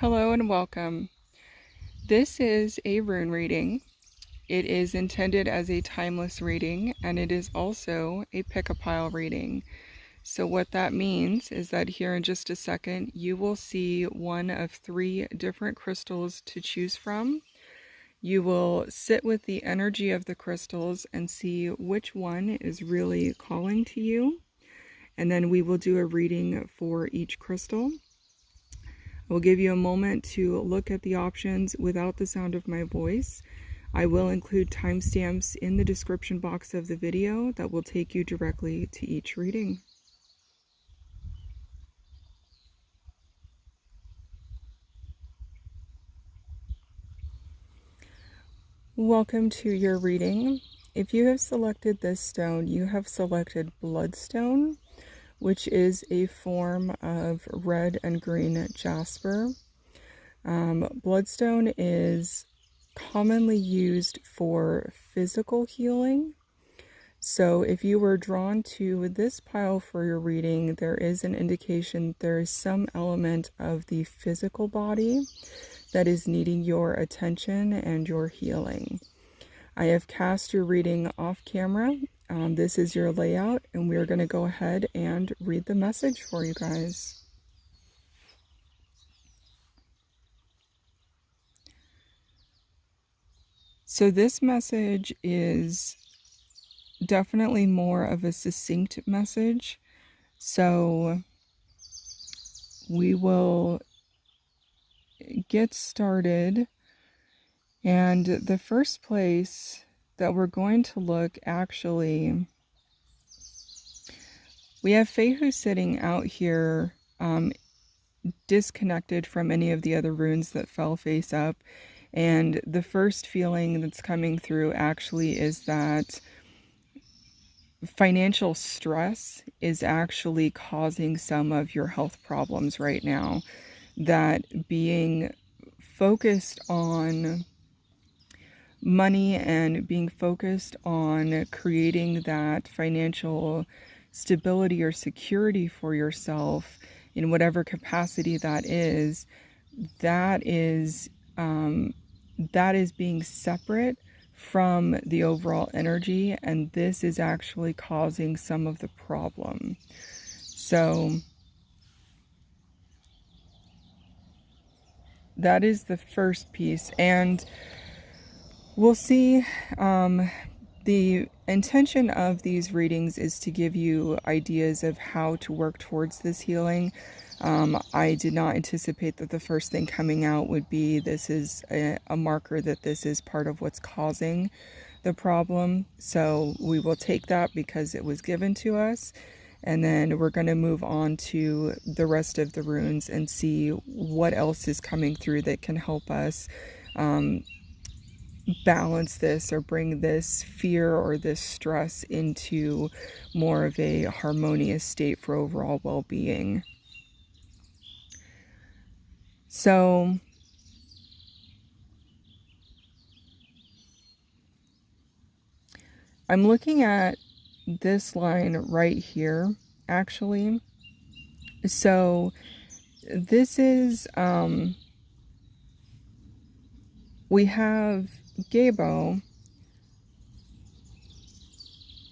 Hello and welcome. This is a rune reading. It is intended as a timeless reading, and it is also a pick-a-pile reading. So what that means is that here in just a second, you will see one of 3 different crystals to choose from. You will sit with the energy of the crystals and see which one is really calling to you. And then we will do a reading for each crystal. I will give you a moment to look at the options without the sound of my voice. I will include timestamps in the description box of the video that will take you directly to each reading. Welcome to your reading. If you have selected this stone, you have selected Bloodstone, which is a form of red and green jasper. Bloodstone is commonly used for physical healing. So if you were drawn to this pile for your reading, there is an indication there is some element of the physical body that is needing your attention and your healing. I have cast your reading off camera. This is your layout, and we're going to go ahead and read the message for you guys. So this message is definitely more of a succinct message. So we will get started. And the first place that we're going to look, actually, we have Fehu sitting out here, disconnected from any of the other runes that fell face up. And the first feeling that's coming through actually is that financial stress is actually causing some of your health problems right now. That being focused on money and being focused on creating that financial stability or security for yourself in whatever capacity that is being separate from the overall energy, and this is actually causing some of the problem. So that is the first piece, and we'll see. The intention of these readings is to give you ideas of how to work towards this healing. I did not anticipate that the first thing coming out would be this is a marker that this is part of what's causing the problem. So we will take that because it was given to us. And then we're going to move on to the rest of the runes and see what else is coming through that can help us balance this or bring this fear or this stress into more of a harmonious state for overall well-being. So I'm looking at this line right here, actually. So this is, we have Gabo.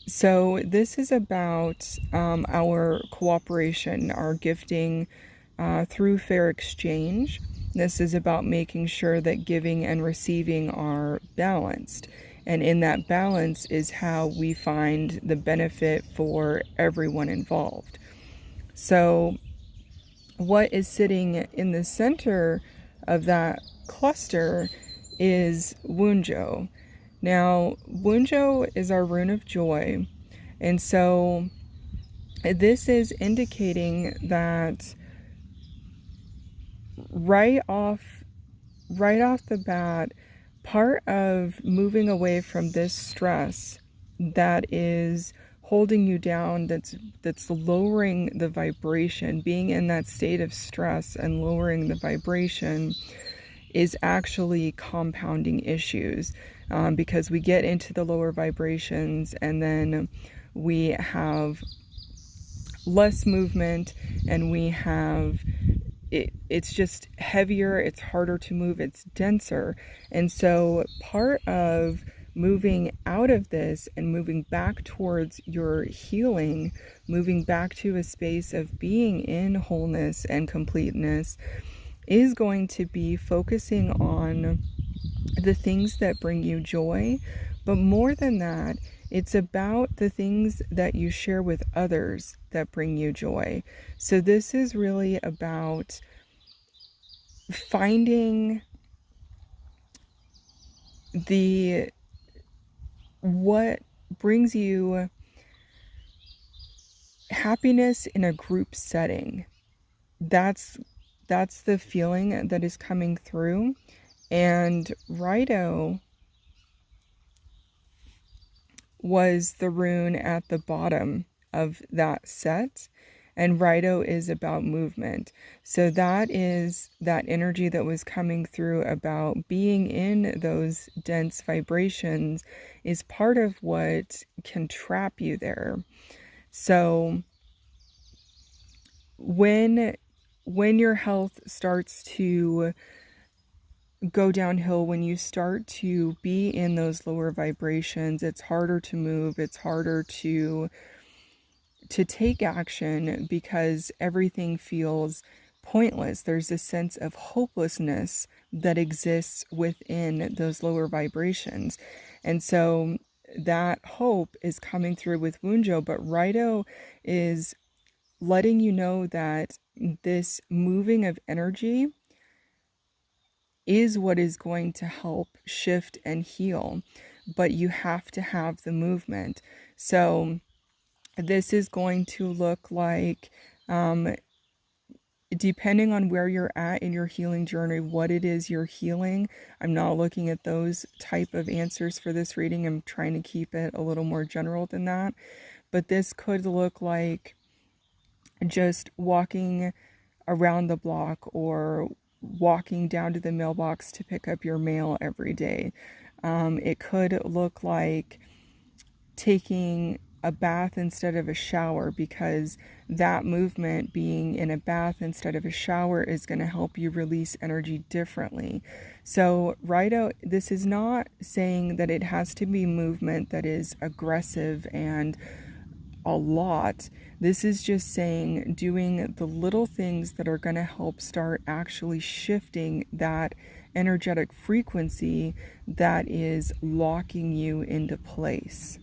So this is about our cooperation, our gifting through fair exchange. This is about making sure that giving and receiving are balanced. And in that balance is how we find the benefit for everyone involved. So what is sitting in the center of that cluster is Wunjo. Now, Wunjo is our rune of joy. And so this is indicating that right off the bat, part of moving away from this stress that is holding you down, that's lowering the vibration, being in that state of stress and lowering the vibration is actually compounding issues, because we get into the lower vibrations and then we have less movement and we have it's just heavier, it's harder to move, it's denser. And so part of moving out of this and moving back towards your healing, moving back to a space of being in wholeness and completeness, is going to be focusing on the things that bring you joy. But more than that, it's about the things that you share with others that bring you joy. So this is really about finding what brings you happiness in a group setting. That's the feeling that is coming through. And Rido was the rune at the bottom of that set, and Rido is about movement. So that is that energy that was coming through about being in those dense vibrations is part of what can trap you there. So when your health starts to go downhill, when you start to be in those lower vibrations, it's harder to move, it's harder to take action because everything feels pointless. There's a sense of hopelessness that exists within those lower vibrations. And so that hope is coming through with Wunjo, but Rido is letting you know that this moving of energy is what is going to help shift and heal, but you have to have the movement. So this is going to look like, depending on where you're at in your healing journey, what it is you're healing. I'm not looking at those type of answers for this reading. I'm trying to keep it a little more general than that. But this could look like just walking around the block or walking down to the mailbox to pick up your mail every day. It could look like taking a bath instead of a shower, because that movement, being in a bath instead of a shower, is going to help you release energy differently. So Rido, this is not saying that it has to be movement that is aggressive and a lot. This is just saying doing the little things that are going to help start actually shifting that energetic frequency that is locking you into place.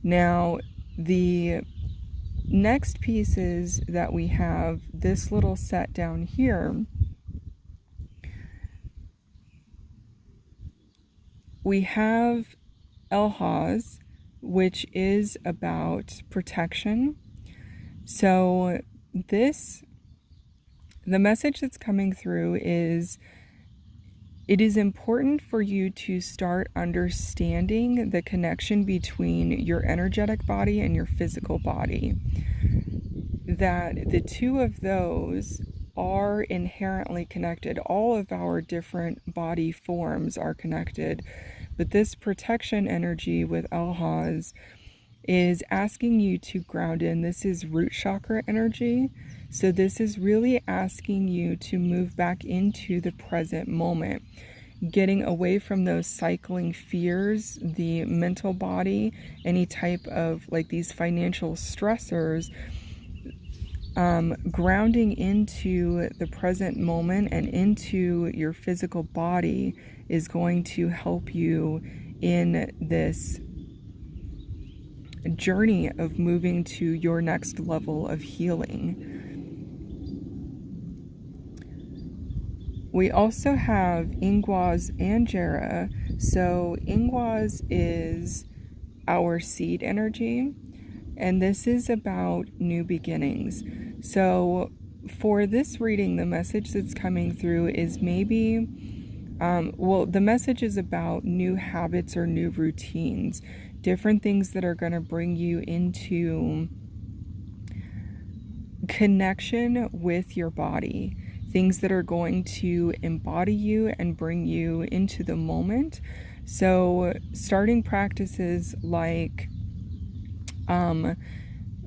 Now, the next pieces that we have, this little set down here, we have Elhaz, which is about protection. So the message that's coming through is, it is important for you to start understanding the connection between your energetic body and your physical body. That the two of those are inherently connected. All of our different body forms are connected. But this protection energy with Elhaz is asking you to ground in. This is root chakra energy. So this is really asking you to move back into the present moment, getting away from those cycling fears, the mental body, any type of like these financial stressors, grounding into the present moment and into your physical body is going to help you in this journey of moving to your next level of healing. We also have Ingwaz and Jera. So Ingwaz is our seed energy, and this is about new beginnings. So for this reading, the message that's coming through is maybe, the message is about new habits or new routines, different things that are going to bring you into connection with your body, things that are going to embody you and bring you into the moment. So starting practices like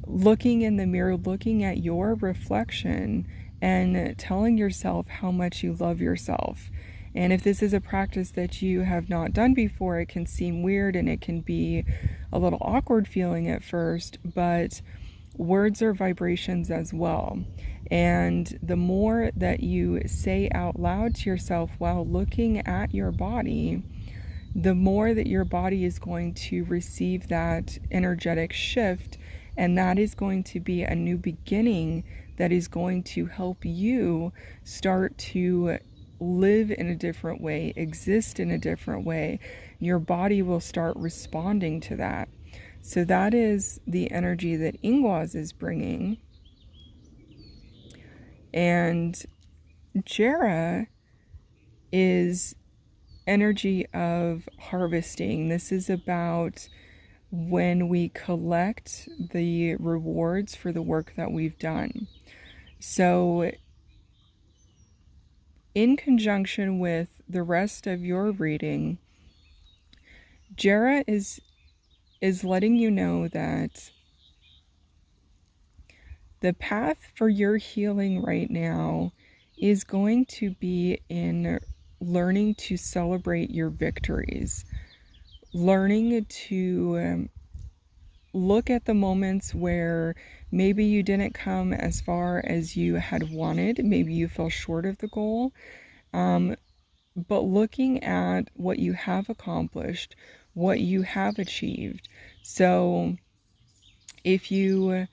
looking in the mirror, looking at your reflection and telling yourself how much you love yourself. And if this is a practice that you have not done before, it can seem weird and it can be a little awkward feeling at first, but words are vibrations as well. And the more that you say out loud to yourself while looking at your body, the more that your body is going to receive that energetic shift. And that is going to be a new beginning that is going to help you start to live in a different way, exist in a different way. Your body will start responding to that. So that is the energy that Ingwaz is bringing. And Jera is energy of harvesting. This is about when we collect the rewards for the work that we've done. So in conjunction with the rest of your reading, Jera is letting you know that the path for your healing right now is going to be in learning to celebrate your victories, learning to look at the moments where maybe you didn't come as far as you had wanted, maybe you fell short of the goal, but looking at what you have accomplished, what you have achieved. So if you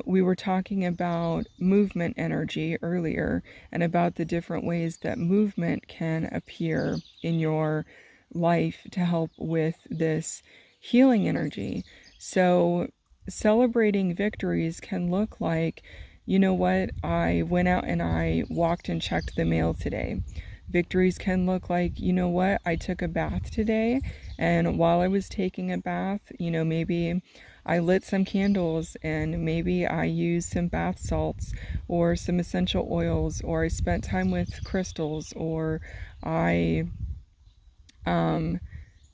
we were talking about movement energy earlier and about the different ways that movement can appear in your life to help with this healing energy. So celebrating victories can look like, you know what, I went out and I walked and checked the mail today. Victories can look like, you know what, I took a bath today, and while I was taking a bath, maybe I lit some candles and maybe I used some bath salts or some essential oils, or I spent time with crystals, or I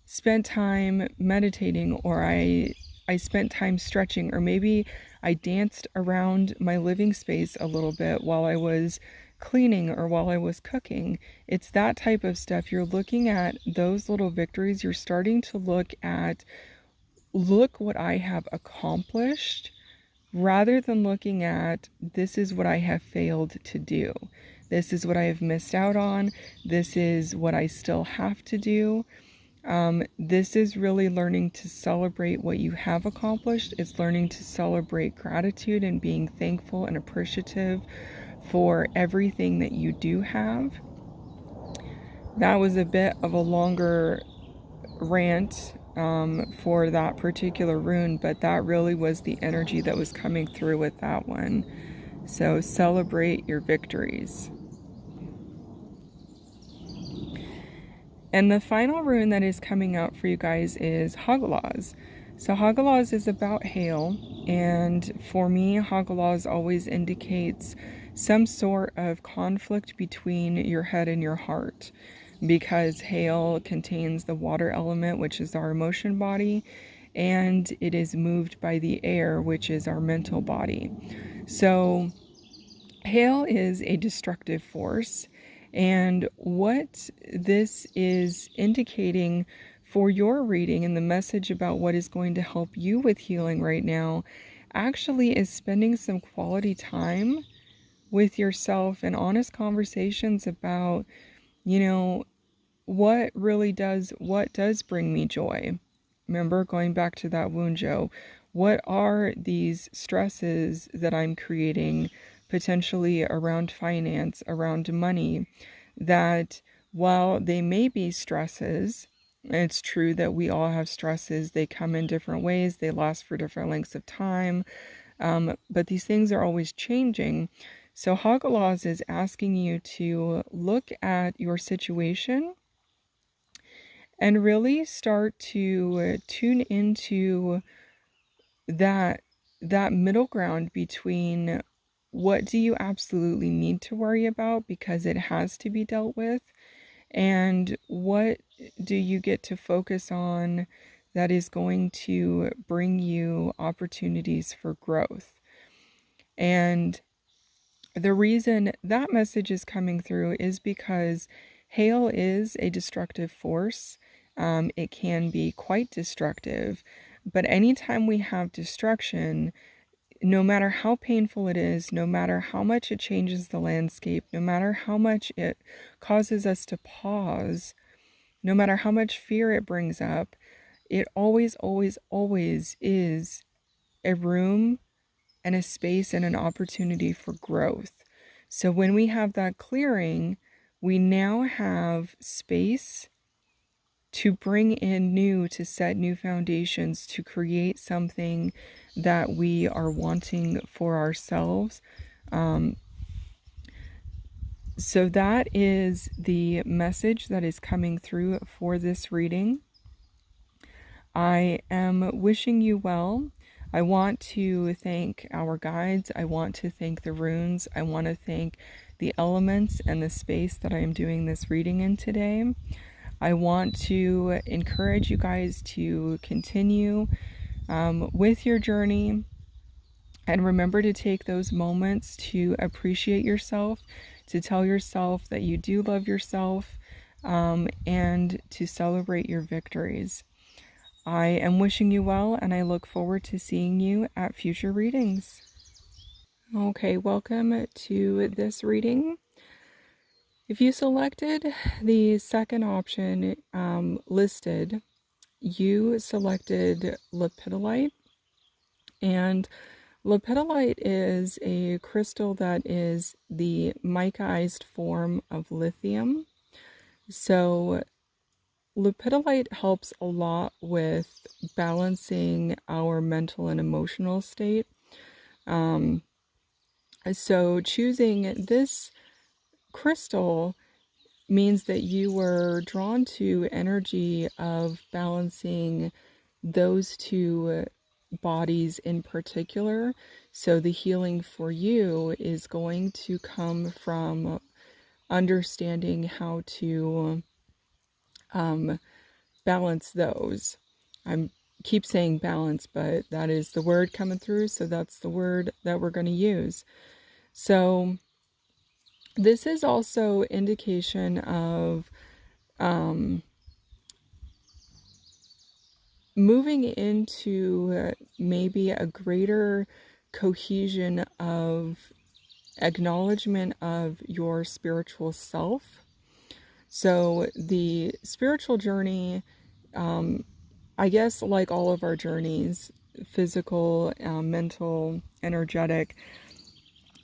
spent time meditating, or I spent time stretching, or maybe I danced around my living space a little bit while I was cleaning or while I was cooking. It's that type of stuff. You're looking at those little victories. You're starting to look what I have accomplished, rather than looking at, this is what I have failed to do. This is what I have missed out on. This is what I still have to do. This is really learning to celebrate what you have accomplished. It's learning to celebrate gratitude and being thankful and appreciative for everything that you do have. That was a bit of a longer rant for that particular rune, but that really was the energy that was coming through with that one. So celebrate your victories. And the final rune that is coming out for you guys is Hagalaz. So Hagalaz is about hail, and for me, Hagalaz always indicates some sort of conflict between your head and your heart, because hail contains the water element, which is our emotion body, and it is moved by the air, which is our mental body. So hail is a destructive force, and what this is indicating for your reading and the message about what is going to help you with healing right now actually is spending some quality time with yourself and honest conversations about, what does bring me joy? Remember, going back to that Wunjo, what are these stresses that I'm creating potentially around finance, around money, that while they may be stresses, it's true that we all have stresses, they come in different ways, they last for different lengths of time, but these things are always changing. So Hagalaz is asking you to look at your situation and really start to tune into that middle ground between what do you absolutely need to worry about because it has to be dealt with, and what do you get to focus on that is going to bring you opportunities for growth. And the reason that message is coming through is because hail is a destructive force. It can be quite destructive, but anytime we have destruction, no matter how painful it is, no matter how much it changes the landscape, no matter how much it causes us to pause, no matter how much fear it brings up, it always, always, always is a room and a space and an opportunity for growth. So when we have that clearing, we now have space to bring in new, to set new foundations, to create something that we are wanting for ourselves. So that is the message that is coming through for this reading. I am wishing you well. I want to thank our guides. I want to thank the runes. I want to thank the elements and the space that I am doing this reading in today. I want to encourage you guys to continue with your journey, and remember to take those moments to appreciate yourself, to tell yourself that you do love yourself, and to celebrate your victories. I am wishing you well, and I look forward to seeing you at future readings. Okay, welcome to this reading. If you selected the second option listed, you selected Lepidolite, and Lepidolite is a crystal that is the micaized form of lithium. So Lepidolite helps a lot with balancing our mental and emotional state. So choosing this crystal means that you were drawn to energy of balancing those two bodies in particular. So the healing for you is going to come from understanding how to balance those. I keep saying balance, but that is the word coming through, so that's the word that we're going to use. So this is also indication of moving into maybe a greater cohesion of acknowledgement of your spiritual self. So the spiritual journey, I guess like all of our journeys, physical, mental, energetic,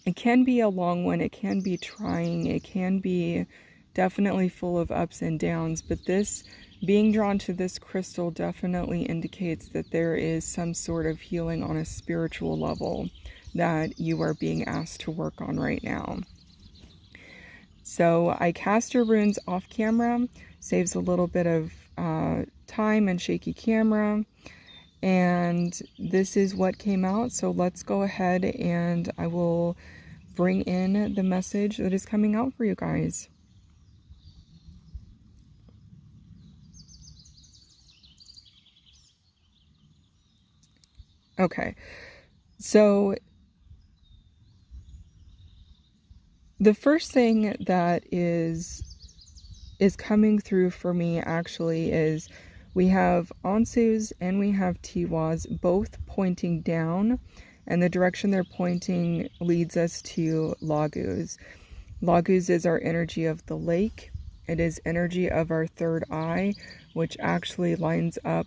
it can be a long one, it can be trying, it can be definitely full of ups and downs, but this, being drawn to this crystal, definitely indicates that there is some sort of healing on a spiritual level that you are being asked to work on right now. So I cast your runes off camera, saves a little bit of time and shaky camera, and this is what came out. So let's go ahead and I will bring in the message that is coming out for you guys. Okay, so the first thing that is coming through for me actually is we have Ansus and we have Tiwas both pointing down, and the direction they're pointing leads us to Lagus. Lagus is our energy of the lake. It is energy of our third eye, which actually lines up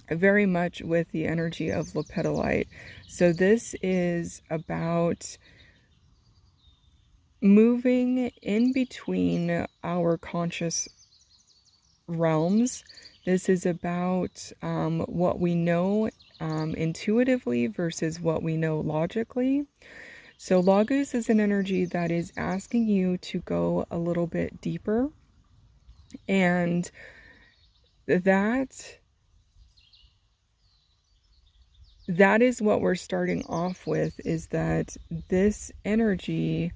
very much with the energy of Lepidolite. So this is about moving in between our conscious realms. This is about what we know intuitively versus what we know logically. So Lagus is an energy that is asking you to go a little bit deeper, and that is what we're starting off with, is that this energy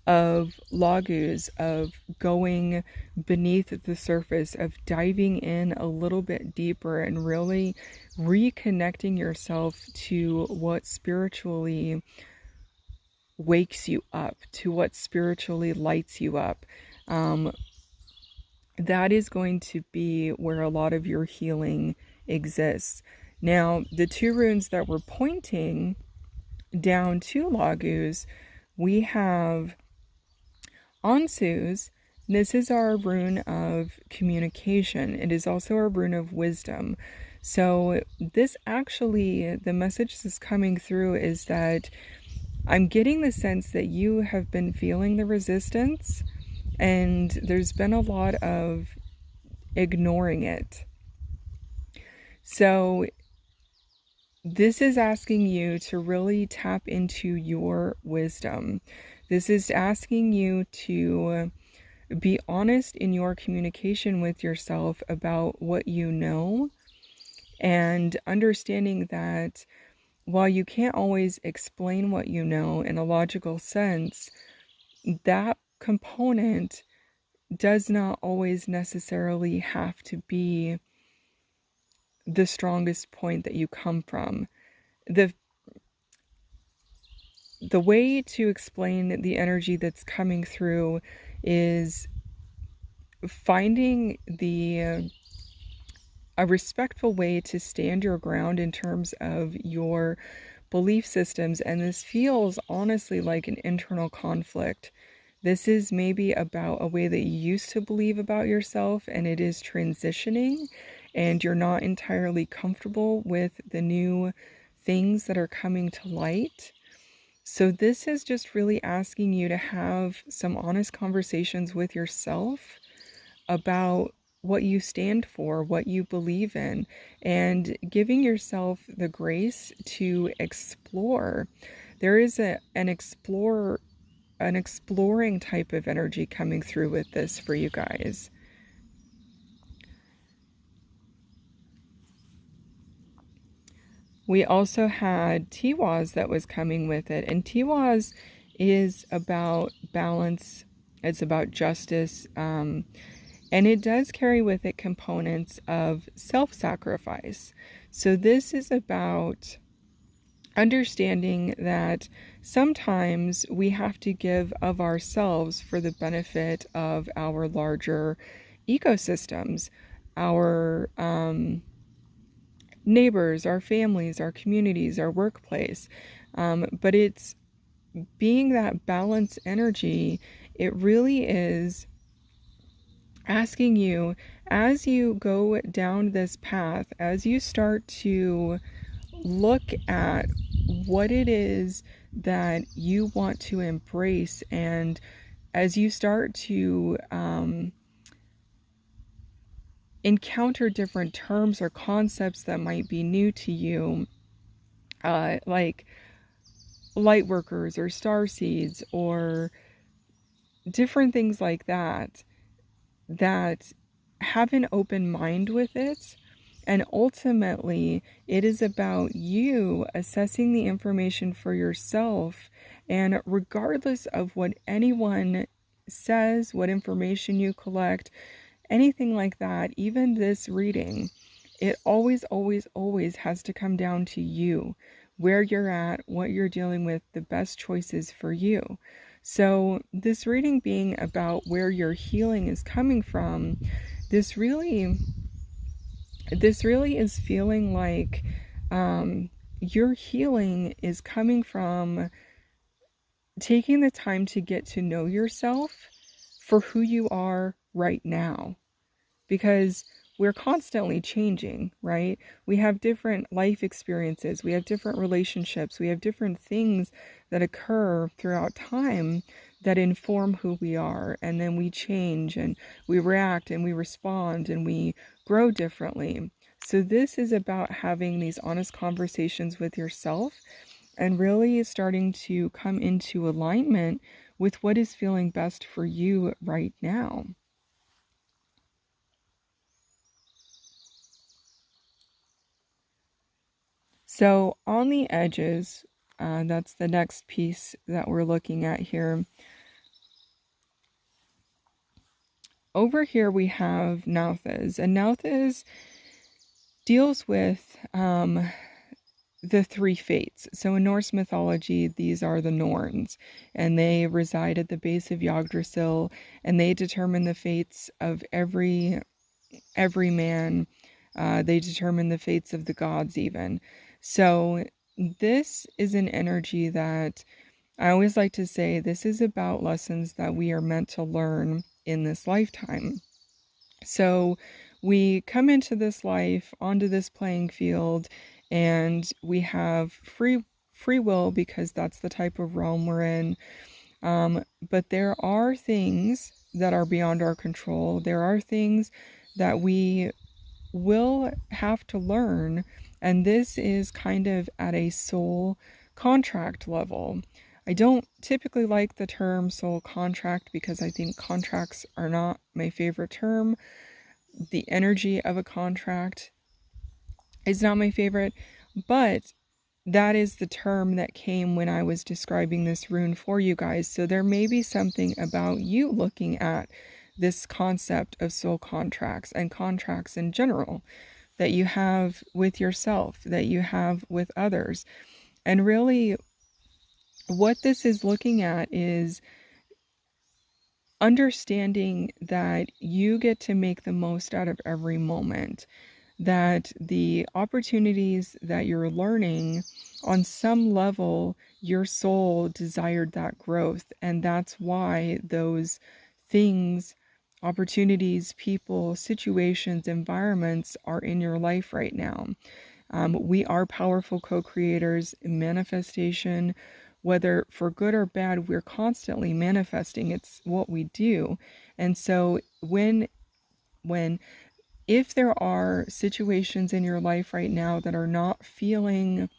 of lagus, of going beneath the surface, of diving in a little bit deeper and really reconnecting yourself to what spiritually wakes you up, to what spiritually lights you up. That is going to be where a lot of your healing exists. Now, the two runes that we're pointing down to lagus, we have Ansu's. This is our rune of communication. It is also our rune of wisdom. So this actually, the message that's coming through is that I'm getting the sense that you have been feeling the resistance, and there's been a lot of ignoring it. So this is asking you to really tap into your wisdom. This is asking you to be honest in your communication with yourself about what you know, and understanding that while you can't always explain what you know in a logical sense, that component does not always necessarily have to be the strongest point that you come from. The way to explain the energy that's coming through is finding a respectful way to stand your ground in terms of your belief systems. And this feels honestly like an internal conflict. This is maybe about a way that you used to believe about yourself, and it is transitioning, and you're not entirely comfortable with the new things that are coming to light. So this is just really asking you to have some honest conversations with yourself about what you stand for, what you believe in, and giving yourself the grace to explore. There is an exploring type of energy coming through with this for you guys. We also had Tiwaz that was coming with it, and Tiwaz is about balance, it's about justice, and it does carry with it components of self-sacrifice. So this is about understanding that sometimes we have to give of ourselves for the benefit of our larger ecosystems, our neighbors, our families, our communities, our workplace. But it's being that balance energy. It really is asking you, as you go down this path, as you start to look at what it is that you want to embrace, and as you start to encounter different terms or concepts that might be new to you, like light workers or star seeds or different things like that, that have an open mind with it. And ultimately, it is about you assessing the information for yourself. And regardless of what anyone says, what information you collect, anything like that, even this reading, it always, always, always has to come down to you, where you're at, what you're dealing with, the best choices for you. So this reading being about where your healing is coming from, this really is feeling like your healing is coming from taking the time to get to know yourself for who you are right now. Because we're constantly changing, right? We have different life experiences, we have different relationships, we have different things that occur throughout time that inform who we are. And then we change and we react and we respond and we grow differently. So this is about having these honest conversations with yourself and really starting to come into alignment with what is feeling best for you right now. So on the edges, that's the next piece that we're looking at here. over here we have Nauthiz, and Nauthiz deals with the three fates. So in Norse mythology, these are the Norns, and they reside at the base of Yggdrasil, and they determine the fates of every man. They determine the fates of the gods even. So this is an energy that I always like to say, this is about lessons that we are meant to learn in this lifetime. So we come into this life, onto this playing field, and we have free will because that's the type of realm we're in. But there are things that are beyond our control. There are things that we will have to learn, and this is kind of at a soul contract level. I don't typically like the term soul contract because I think contracts are not my favorite term. The energy of a contract is not my favorite, but that is the term that came when I was describing this rune for you guys. So there may be something about you looking at this concept of soul contracts and contracts in general that you have with yourself, that you have with others. And really, what this is looking at is understanding that you get to make the most out of every moment, that the opportunities that you're learning, on some level, your soul desired that growth. And that's why those things, opportunities, people, situations, environments are in your life right now. We are powerful co-creators in manifestation, whether for good or bad, we're constantly manifesting. It's what we do. And so if there are situations in your life right now that are not feeling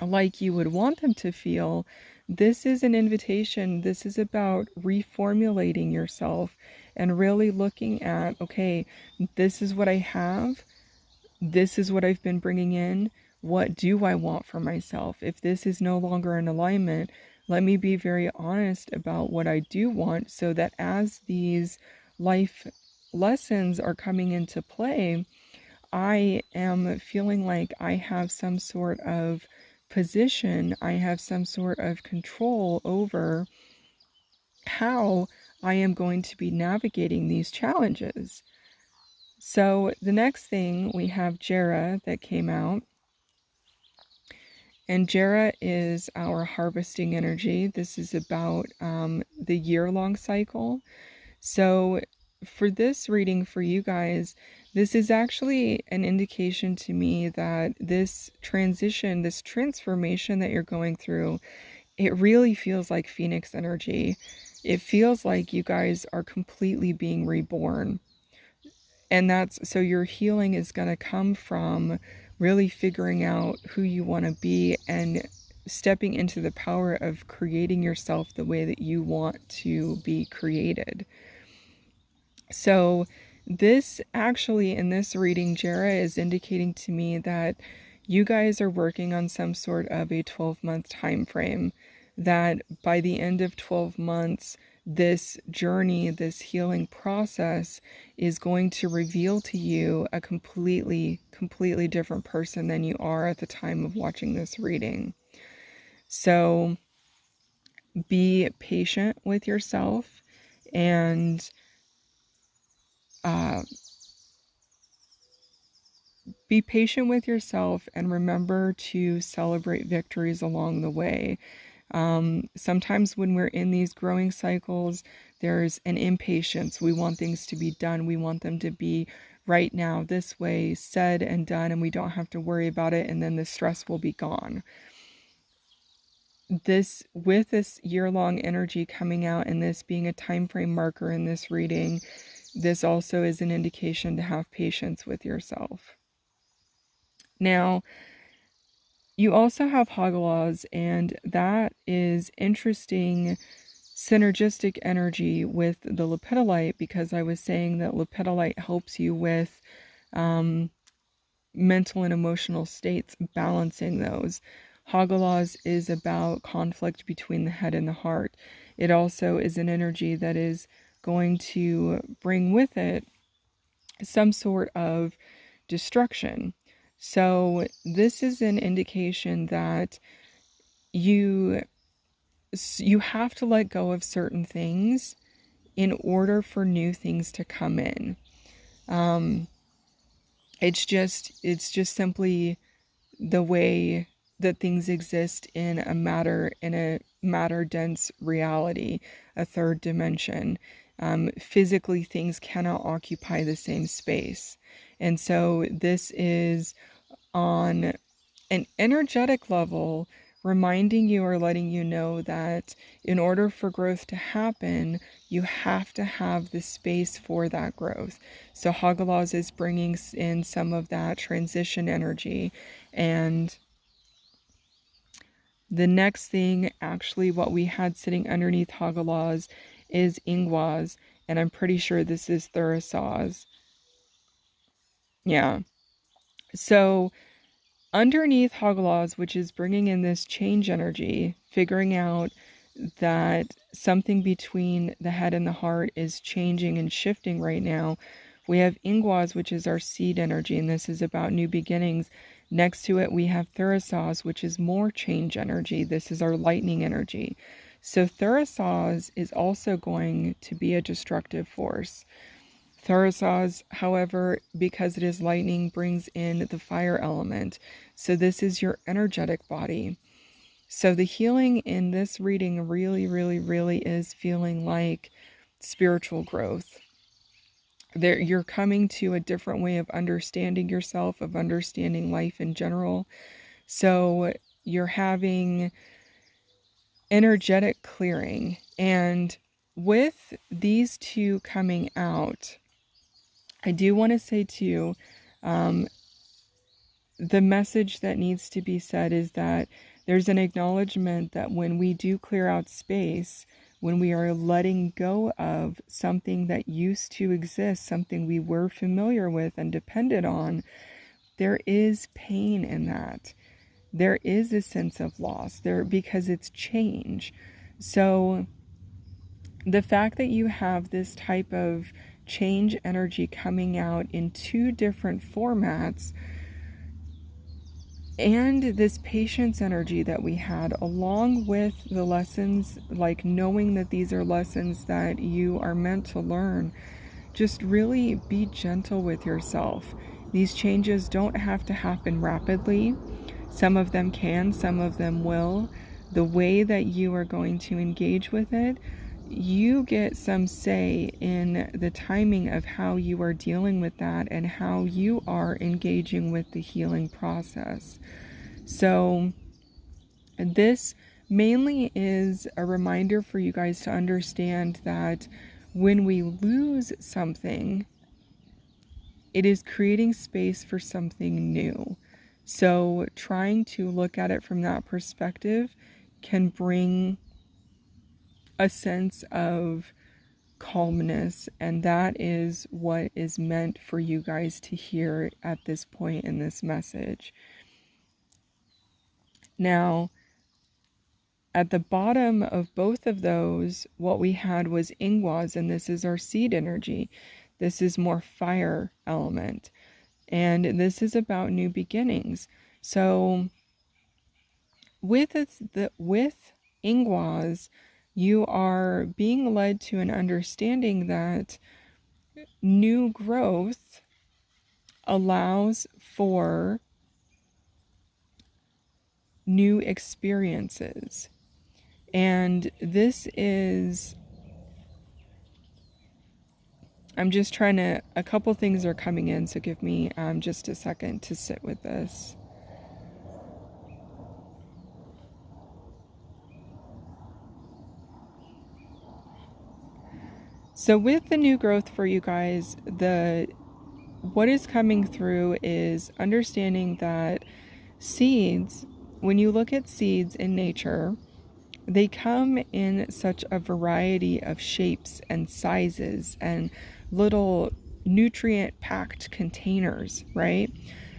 like you would want them to feel, this is an invitation. This is about reformulating yourself and really looking at, okay, this is what I have. This is what I've been bringing in. What do I want for myself? If this is no longer in alignment, let me be very honest about what I do want so that as these life lessons are coming into play, I am feeling like I have some sort of position, I have some sort of control over how I am going to be navigating these challenges. So the next thing we have Jera that came out. And Jera is our harvesting energy. This is about the year-long cycle. So for this reading for you guys, this is actually an indication to me that this transition, this transformation that you're going through, it really feels like Phoenix energy. It feels like you guys are completely being reborn. And so your healing is going to come from really figuring out who you want to be and stepping into the power of creating yourself the way that you want to be created. So this actually, in this reading, Jera is indicating to me that you guys are working on some sort of a 12-month time frame, that by the end of 12 months, this journey, this healing process is going to reveal to you a completely different person than you are at the time of watching this reading. So be patient with yourself and remember to celebrate victories along the way. Sometimes when we're in these growing cycles, there's an impatience. We want things to be done. We want them to be right now, this way, said and done, and we don't have to worry about it, and then the stress will be gone. With this year-long energy coming out and this being a time frame marker in this reading, this also is an indication to have patience with yourself. Now, you also have Hagalaz, and that is interesting synergistic energy with the Lepidolite, because I was saying that Lepidolite helps you with mental and emotional states, balancing those. Hagalaz is about conflict between the head and the heart. It also is an energy that is going to bring with it some sort of destruction. So this is an indication that you have to let go of certain things in order for new things to come in. It's just simply the way that things exist in a matter dense reality, a third dimension. Physically, things cannot occupy the same space. And so this is on an energetic level, reminding you or letting you know that in order for growth to happen, you have to have the space for that growth. So Hagalaz is bringing in some of that transition energy. And the next thing, actually, what we had sitting underneath Hagalaz is Ingwaz, and I'm pretty sure this is Thurisaz. Yeah. So underneath Hagalaz, which is bringing in this change energy, figuring out that something between the head and the heart is changing and shifting right now, we have Ingwaz, which is our seed energy, and this is about new beginnings. Next to it, we have Thurisaz, which is more change energy. This is our lightning energy. So Thurisaz is also going to be a destructive force. Thurisaz, however, because it is lightning, brings in the fire element. So this is your energetic body. So the healing in this reading really, really, really is feeling like spiritual growth. You're coming to a different way of understanding yourself, of understanding life in general. So you're having energetic clearing. And with these two coming out, I do want to say to you, the message that needs to be said is that there's an acknowledgement that when we do clear out space, when we are letting go of something that used to exist, something we were familiar with and depended on, there is pain in that. There is a sense of loss there because it's change. So the fact that you have this type of change energy coming out in two different formats, and this patience energy that we had, along with the lessons, like knowing that these are lessons that you are meant to learn, just really be gentle with yourself. These changes don't have to happen rapidly. Some of them can, some of them will. The way that you are going to engage with it, you get some say in the timing of how you are dealing with that and how you are engaging with the healing process. So this mainly is a reminder for you guys to understand that when we lose something, it is creating space for something new. So trying to look at it from that perspective can bring a sense of calmness, and that is what is meant for you guys to hear at this point in this message. Now, at the bottom of both of those, what we had was Ingwaz, and this is our seed energy. This is more fire element, and this is about new beginnings. So with Ingwaz, you are being led to an understanding that new growth allows for new experiences. And this is, I'm just trying to, a couple things are coming in, so give me just a second to sit with this. So with the new growth for you guys, what is coming through is understanding that seeds, when you look at seeds in nature, they come in such a variety of shapes and sizes and little nutrient-packed containers, right?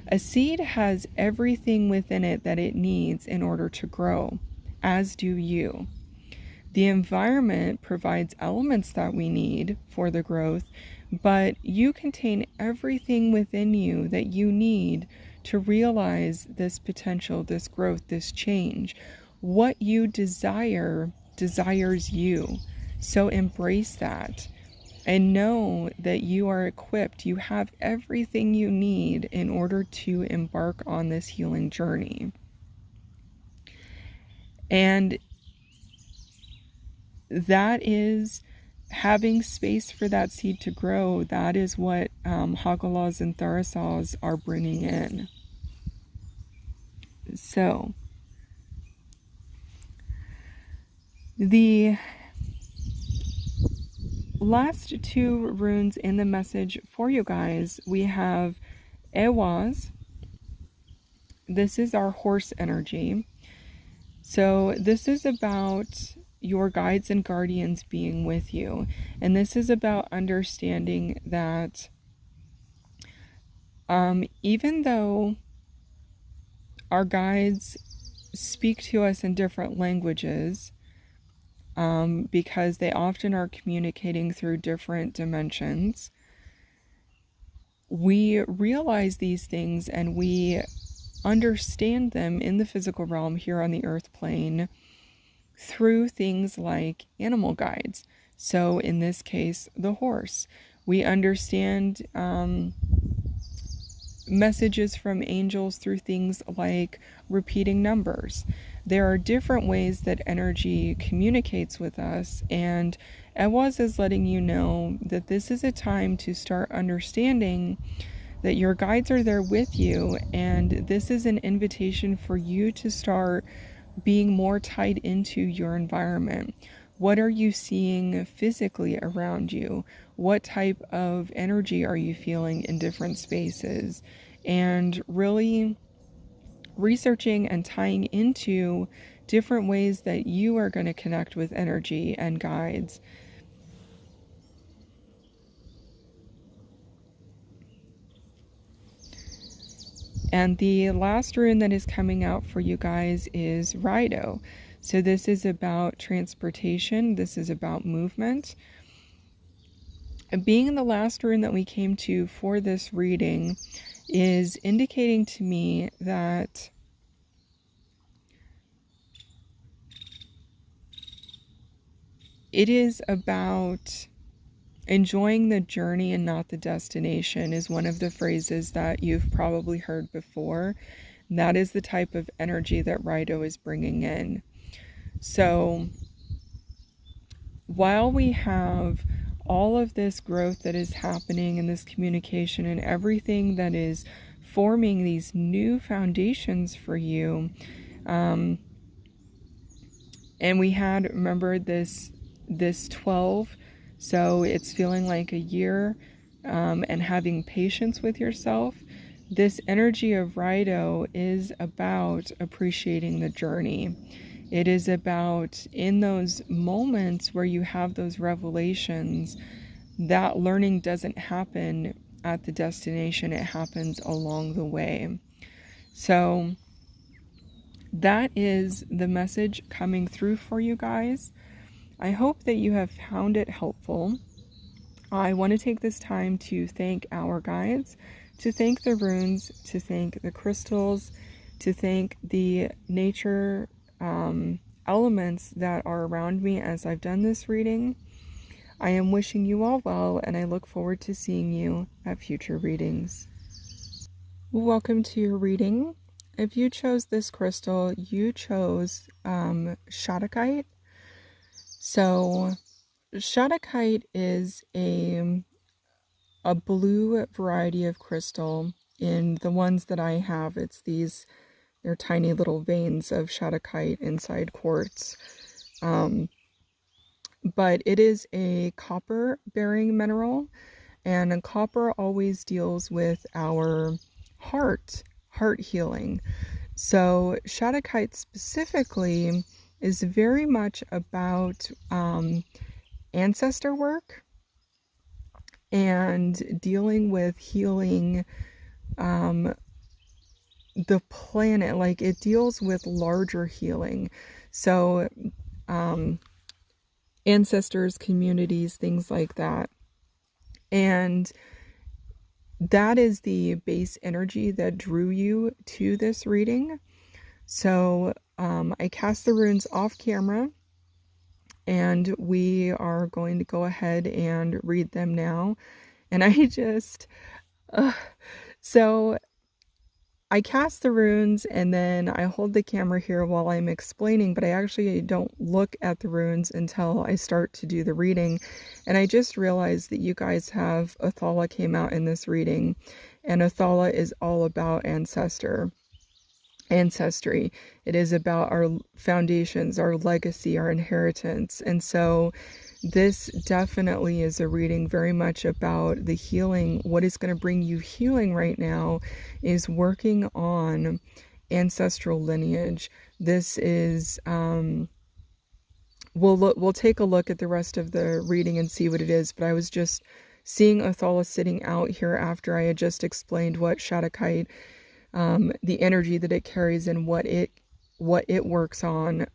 A seed has everything within it that it needs in order to grow, as do you. The environment provides elements that we need for the growth, but you contain everything within you that you need to realize this potential, this growth, this change. What you desire desires you. So embrace that and know that you are equipped. You have everything you need in order to embark on this healing journey. And that is having space for that seed to grow. That is what Hagalas and Tharasas are bringing in. So, the last two runes in the message for you guys, we have Ewaz. This is our horse energy. So this is about your guides and guardians being with you. And this is about understanding that even though our guides speak to us in different languages, because they often are communicating through different dimensions, we realize these things and we understand them in the physical realm here on the earth plane through things like animal guides. So in this case, the horse. We understand messages from angels through things like repeating numbers. There are different ways that energy communicates with us, and Ewaz is letting you know that this is a time to start understanding that your guides are there with you, and this is an invitation for you to start being more tied into your environment. What are you seeing physically around you? What type of energy are you feeling in different spaces? And really researching and tying into different ways that you are going to connect with energy and guides. And the last rune that is coming out for you guys is Rido. So this is about transportation. This is about movement. And being the last rune that we came to for this reading is indicating to me that it is about enjoying the journey and not the destination, is one of the phrases that you've probably heard before. That is the type of energy that Rido is bringing in. So while we have all of this growth that is happening and this communication and everything that is forming these new foundations for you, and we had, remember, this 12, so it's feeling like a year, and having patience with yourself. This energy of Rido is about appreciating the journey. It is about, in those moments where you have those revelations, that learning doesn't happen at the destination, it happens along the way. So that is the message coming through for you guys. I hope that you have found it helpful. I want to take this time to thank our guides, to thank the runes, to thank the crystals, to thank the nature elements that are around me as I've done this reading. I am wishing you all well, and I look forward to seeing you at future readings. Welcome to your reading. If you chose this crystal, you chose Shattuckite. So Shattuckite is a blue variety of crystal. In the ones that I have, it's these, they're tiny little veins of Shattuckite inside quartz. But it is a copper bearing mineral, and copper always deals with our heart healing. So Shattuckite specifically is very much about ancestor work and dealing with healing the planet. Like, it deals with larger healing. So ancestors, communities, things like that. And that is the base energy that drew you to this reading. So I cast the runes off camera, and we are going to go ahead and read them now. And I just, so I cast the runes and then I hold the camera here while I'm explaining, but I actually don't look at the runes until I start to do the reading. And I just realized that you guys have Athala came out in this reading, and Athala is all about ancestry. It is about our foundations, our legacy, our inheritance. And so this definitely is a reading very much about the healing. What is going to bring you healing right now is working on ancestral lineage. This is, we'll take a look at the rest of the reading and see what it is, but I was just seeing Athala sitting out here after I had just explained what Shattuckite, the energy that it carries and what it works on.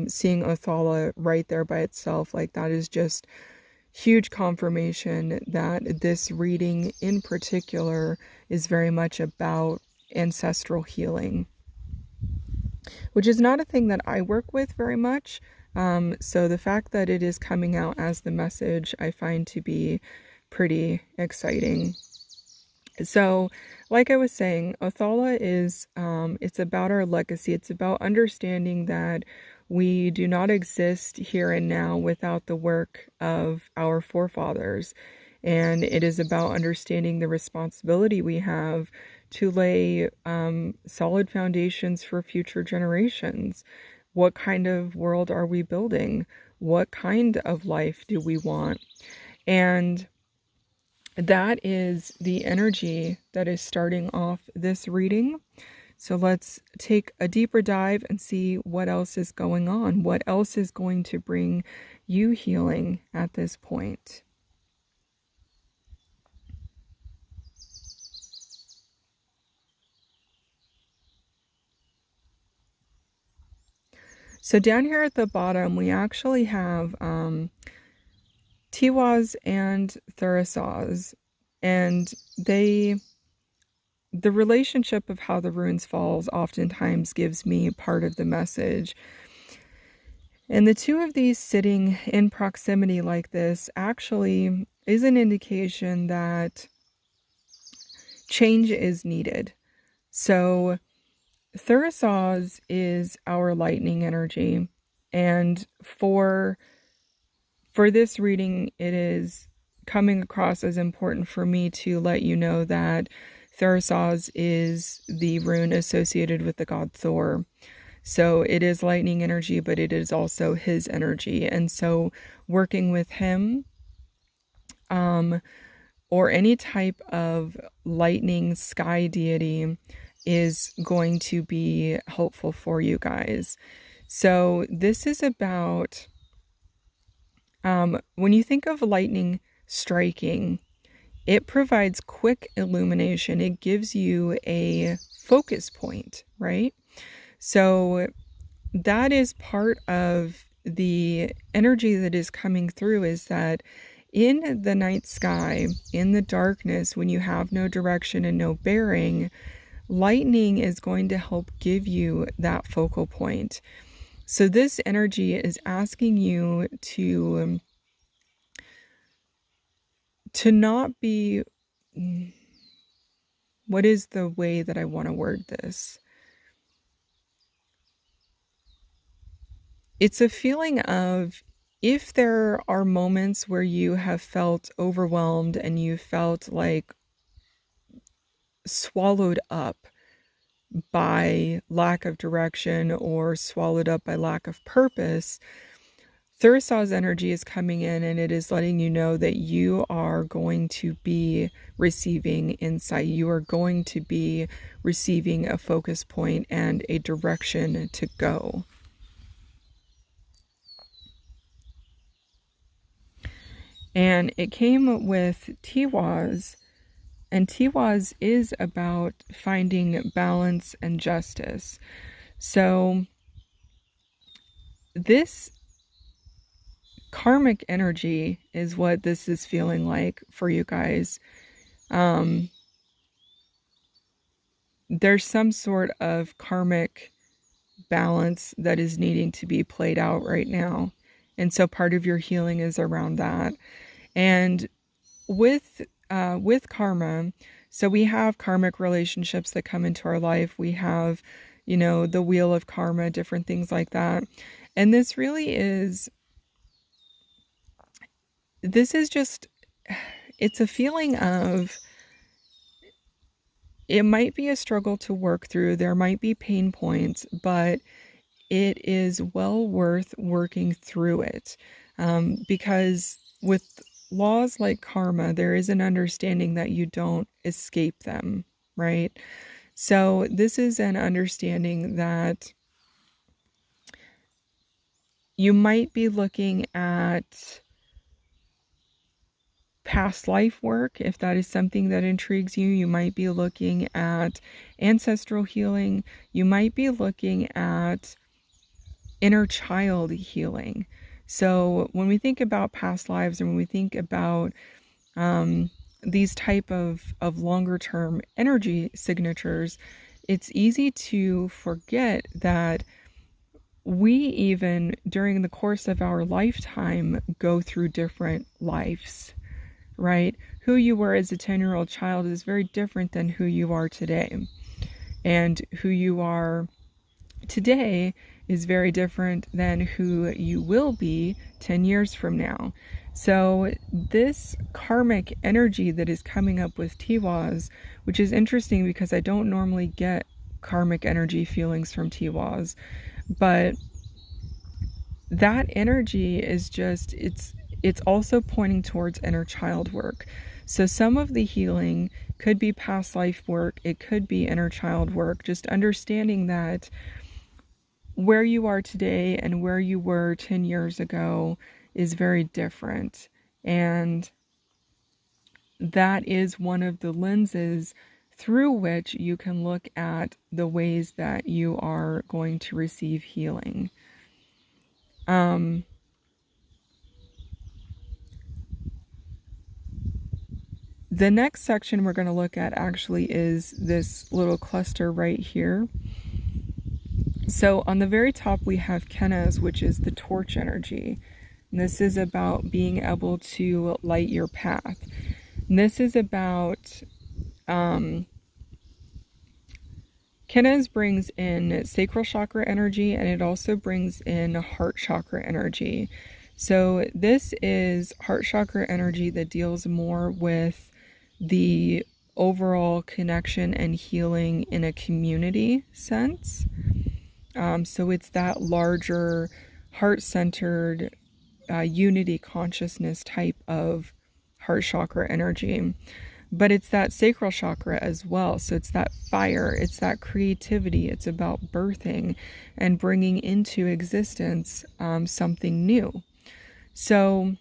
Seeing Athala right there by itself, like that is just huge confirmation that this reading in particular is very much about ancestral healing, which is not a thing that I work with very much. So the fact that it is coming out as the message, I find to be pretty exciting. So, like I was saying, Athala is, it's about our legacy. It's about understanding that we do not exist here and now without the work of our forefathers. And it is about understanding the responsibility we have to lay solid foundations for future generations. What kind of world are we building? What kind of life do we want? And that is the energy that is starting off this reading. So let's take a deeper dive and see what else is going on. What else is going to bring you healing at this point? So down here at the bottom, we actually have Tiwaz and Thurisaz, and the relationship of how the runes falls oftentimes gives me part of the message. And the two of these sitting in proximity like this actually is an indication that change is needed. So Thurisaz is our lightning energy, and for this reading, it is coming across as important for me to let you know that Thurisaz is the rune associated with the god Thor. So it is lightning energy, but it is also his energy. And so working with him, or any type of lightning sky deity is going to be helpful for you guys. So this is about, when you think of lightning striking, it provides quick illumination. It gives you a focus point, right? So that is part of the energy that is coming through, is that in the night sky, in the darkness, when you have no direction and no bearing, lightning is going to help give you that focal point. So this energy is asking you to not be, what is the way that I want to word this? It's a feeling of, if there are moments where you have felt overwhelmed and you felt like swallowed up by lack of direction or swallowed up by lack of purpose, Thurisaz energy is coming in, and it is letting you know that you are going to be receiving insight. You are going to be receiving a focus point and a direction to go. And it came with Tiwaz, and Tiwaz is about finding balance and justice. So this karmic energy is what this is feeling like for you guys. There's some sort of karmic balance that is needing to be played out right now. And so part of your healing is around that. And with karma, so we have karmic relationships that come into our life. We have, the wheel of karma, different things like that. And this is just, it's a feeling of, it might be a struggle to work through. There might be pain points, but it is well worth working through it. Because with laws like karma, there is an understanding that you don't escape them, right? So this is an understanding that you might be looking at past life work. If that is something that intrigues you, you might be looking at ancestral healing. You might be looking at inner child healing. So when we think about past lives and when we think about these type of longer term energy signatures, it's easy to forget that we even during the course of our lifetime go through different lives, right? Who you were as a 10-year-old child is very different than who you are today. And who you are today is very different than who you will be 10 years from now. So this karmic energy that is coming up with Tiwaz, which is interesting because I don't normally get karmic energy feelings from Tiwaz, but that energy is just, it's also pointing towards inner child work. So some of the healing could be past life work, it could be inner child work, just understanding that where you are today and where you were 10 years ago is very different. And that is one of the lenses through which you can look at the ways that you are going to receive healing. The next section we're going to look at actually is this little cluster right here. So on the very top we have Kenaz, which is the torch energy. And this is about being able to light your path. And this is about Kenaz brings in sacral chakra energy, and it also brings in heart chakra energy. So this is heart chakra energy that deals more with the overall connection and healing in a community sense. So it's that larger heart-centered unity consciousness type of heart chakra energy. But it's that sacral chakra as well. So it's that fire, it's that creativity, it's about birthing and bringing into existence something new. So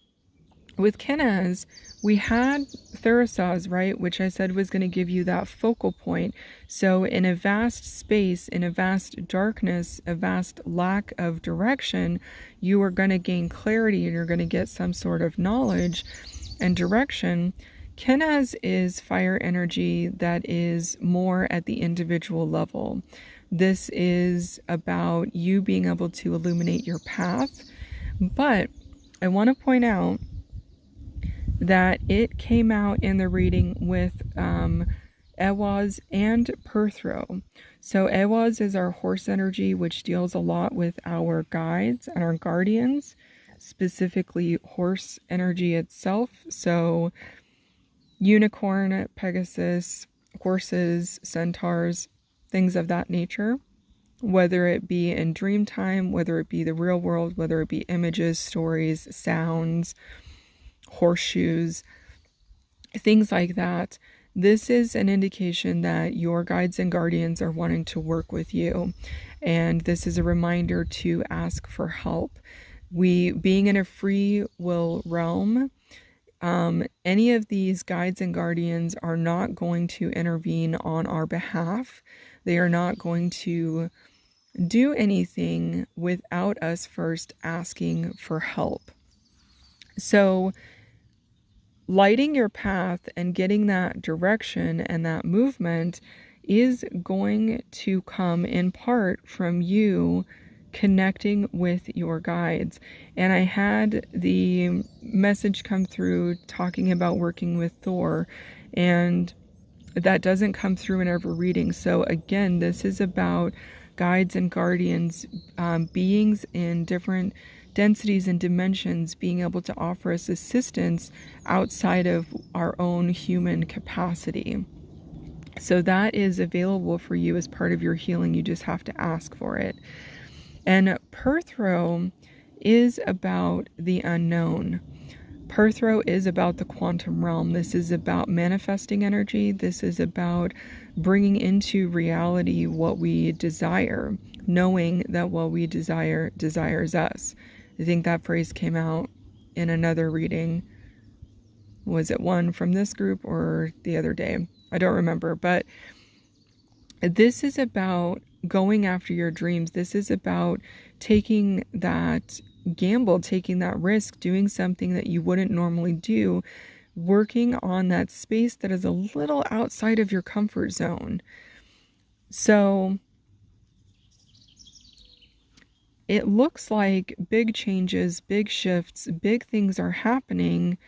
with Kenaz, we had Thurisaz, right, which I said was going to give you that focal point. So in a vast space, in a vast darkness, a vast lack of direction, you are going to gain clarity and you're going to get some sort of knowledge and direction. Kenaz is fire energy that is more at the individual level. This is about you being able to illuminate your path. But I want to point out that it came out in the reading with Ewaz and Perthro. So Ewaz is our horse energy, which deals a lot with our guides and our guardians, specifically horse energy itself. So unicorn, Pegasus, horses, centaurs, things of that nature, whether it be in dream time, whether it be the real world, whether it be images, stories, sounds, horseshoes, things like that. This is an indication that your guides and guardians are wanting to work with you. And this is a reminder to ask for help. Being in a free will realm, any of these guides and guardians are not going to intervene on our behalf. They are not going to do anything without us first asking for help. So lighting your path and getting that direction and that movement is going to come in part from you connecting with your guides. And I had the message come through talking about working with Thor, and that doesn't come through in every reading. So again, this is about guides and guardians, beings in different densities and dimensions, being able to offer us assistance outside of our own human capacity. So that is available for you as part of your healing. You just have to ask for it. And Perthro is about the unknown. Perthro is about the quantum realm. This is about manifesting energy. This is about bringing into reality what we desire, knowing that what we desire desires us. I think that phrase came out in another reading. Was it one from this group or the other day? I don't remember, but this is about going after your dreams. This is about taking that gamble, taking that risk, doing something that you wouldn't normally do, working on that space that is a little outside of your comfort zone. So it looks like big changes, big shifts, big things are happening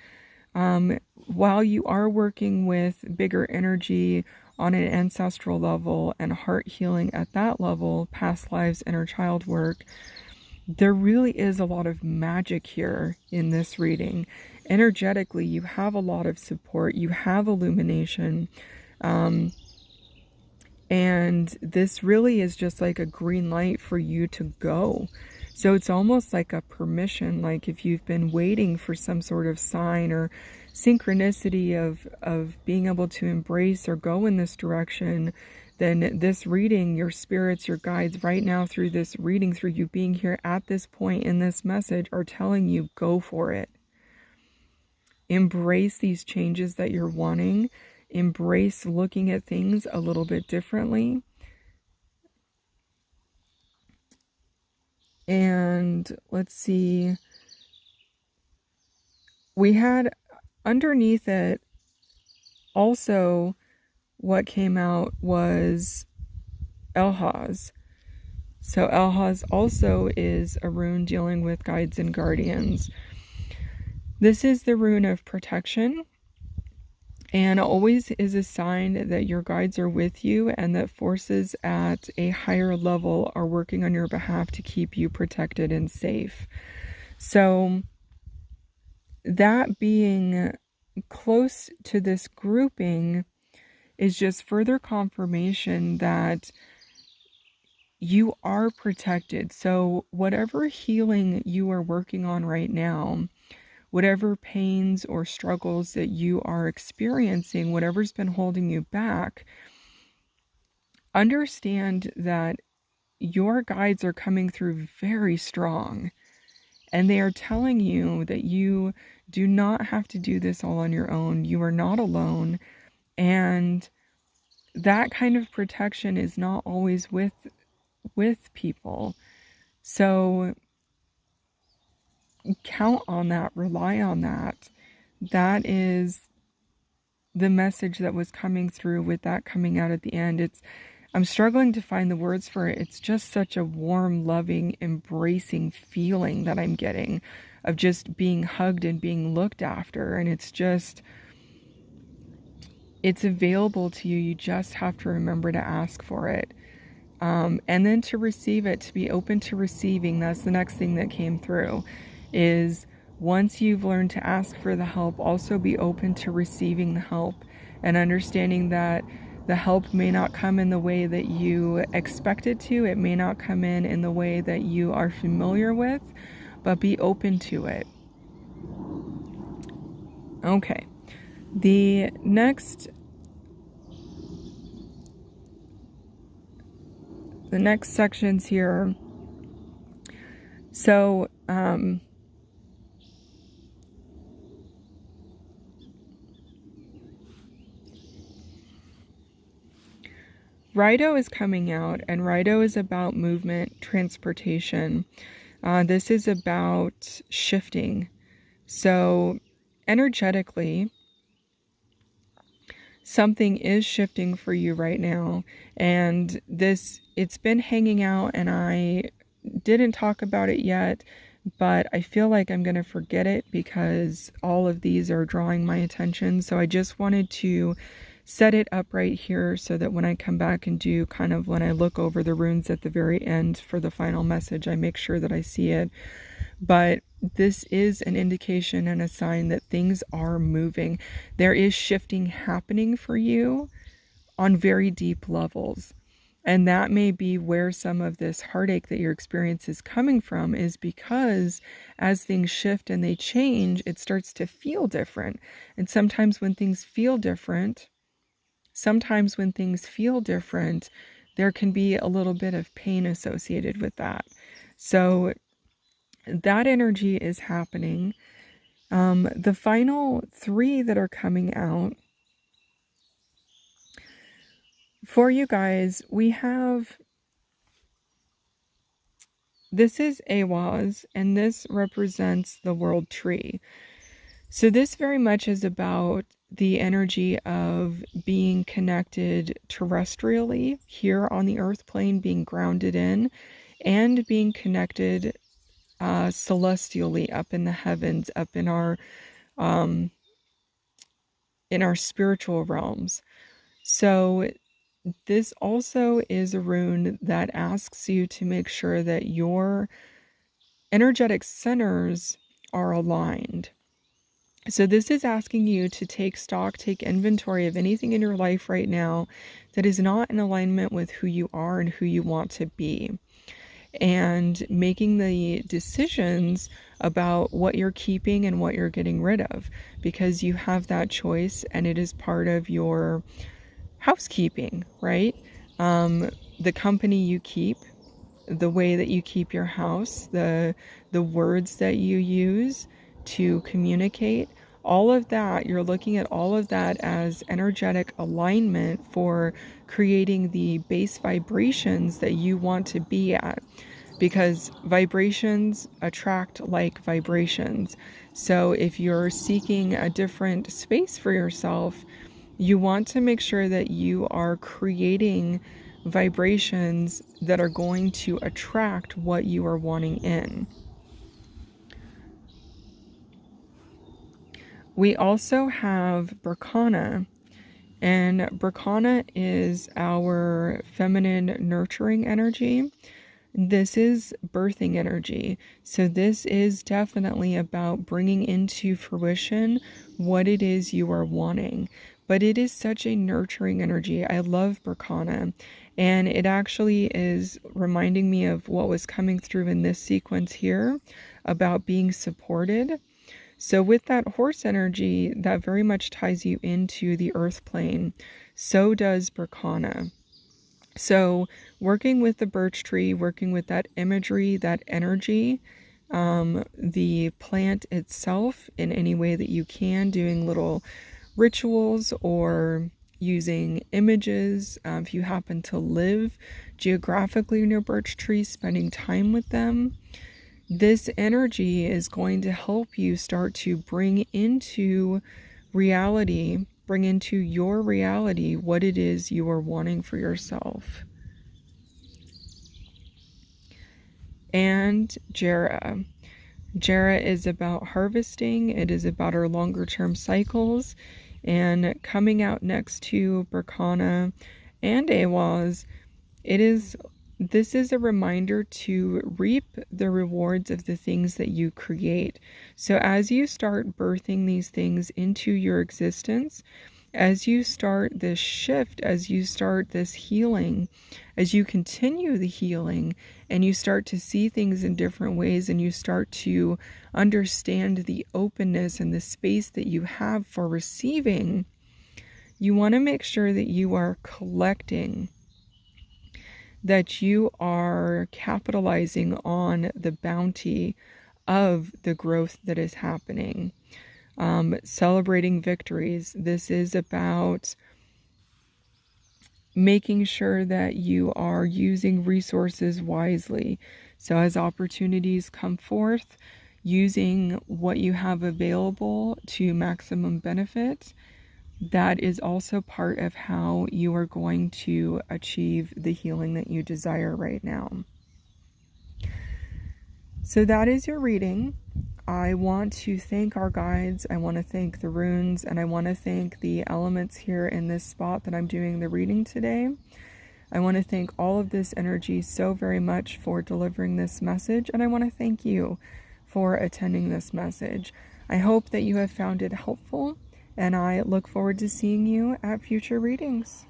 while you are working with bigger energy on an ancestral level and heart healing at that level, past lives, inner child work. There really is a lot of magic here in this reading. Energetically, you have a lot of support, you have illumination, and this really is just like a green light for you to go. So it's almost like a permission, like if you've been waiting for some sort of sign or synchronicity of being able to embrace or go in this direction, then this reading, your spirits, your guides right now through this reading, through you being here at this point in this message, are telling you, go for it. Embrace these changes that you're wanting. Embrace looking at things a little bit differently. And let's see. We had underneath it also what came out was Elhaz. So Elhaz also is a rune dealing with guides and guardians. This is the rune of protection, and always is a sign that your guides are with you and that forces at a higher level are working on your behalf to keep you protected and safe. So that being close to this grouping is just further confirmation that you are protected. So whatever healing you are working on right now, whatever pains or struggles that you are experiencing, whatever's been holding you back, understand that your guides are coming through very strong. And they are telling you that you do not have to do this all on your own. You are not alone. And that kind of protection is not always with people. So count on that, rely on that. That is the message that was coming through with that coming out at the end. I'm struggling to find the words for it. It's just such a warm, loving, embracing feeling that I'm getting of just being hugged and being looked after. And it's available to you. You just have to remember to ask for it. And then to receive it, to be open to receiving. That's the next thing that came through, is once you've learned to ask for the help, also be open to receiving the help and understanding that the help may not come in the way that you expect it to. It may not come in the way that you are familiar with, but be open to it. Okay. The next sections here. So, Rido is coming out, and Rido is about movement, transportation. This is about shifting. So energetically, something is shifting for you right now. And it's been hanging out, and I didn't talk about it yet, but I feel like I'm going to forget it because all of these are drawing my attention. So I just wanted to set it up right here so that when I come back and do kind of when I look over the runes at the very end for the final message, I make sure that I see it. But this is an indication and a sign that things are moving. There is shifting happening for you on very deep levels. And that may be where some of this heartache that your experience is coming from, is because as things shift and they change, it starts to feel different. And sometimes when things feel different, there can be a little bit of pain associated with that. So that energy is happening. The final three that are coming out for you guys, we have, this is Awaz, and this represents the world tree. So this very much is about the energy of being connected terrestrially here on the earth plane, being grounded in, and being connected celestially up in the heavens, up in our spiritual realms. So this also is a rune that asks you to make sure that your energetic centers are aligned. So this is asking you to take stock, take inventory of anything in your life right now that is not in alignment with who you are and who you want to be, and making the decisions about what you're keeping and what you're getting rid of, because you have that choice and it is part of your housekeeping, right? The company you keep, the way that you keep your house, the words that you use to communicate, all of that, you're looking at all of that as energetic alignment for creating the base vibrations that you want to be at, because vibrations attract like vibrations. So if you're seeking a different space for yourself, you want to make sure that you are creating vibrations that are going to attract what you are wanting in. We also have Berkana, and Berkana is our feminine nurturing energy. This is birthing energy. So this is definitely about bringing into fruition what it is you are wanting. But it is such a nurturing energy. I love Berkana. And it actually is reminding me of what was coming through in this sequence here about being supported. So with that horse energy, that very much ties you into the earth plane. So does Berkana. So working with the birch tree, working with that imagery, that energy, the plant itself in any way that you can, doing little rituals or using images. If you happen to live geographically near birch trees, spending time with them, this energy is going to help you start to bring into reality, bring into your reality what it is you are wanting for yourself. And Jera. Jera is about harvesting. It is about our longer term cycles. And coming out next to Berkana and Awaz, this is a reminder to reap the rewards of the things that you create. So as you start birthing these things into your existence, as you start this shift, as you start this healing, as you continue the healing, and you start to see things in different ways, and you start to understand the openness and the space that you have for receiving, you want to make sure that you are collecting, that you are capitalizing on the bounty of the growth that is happening. Celebrating victories. This is about making sure that you are using resources wisely. So as opportunities come forth, using what you have available to maximum benefit, that is also part of how you are going to achieve the healing that you desire right now. So that is your reading. I want to thank our guides, I want to thank the runes, and I want to thank the elements here in this spot that I'm doing the reading today. I want to thank all of this energy so very much for delivering this message, and I want to thank you for attending this message. I hope that you have found it helpful, and I look forward to seeing you at future readings.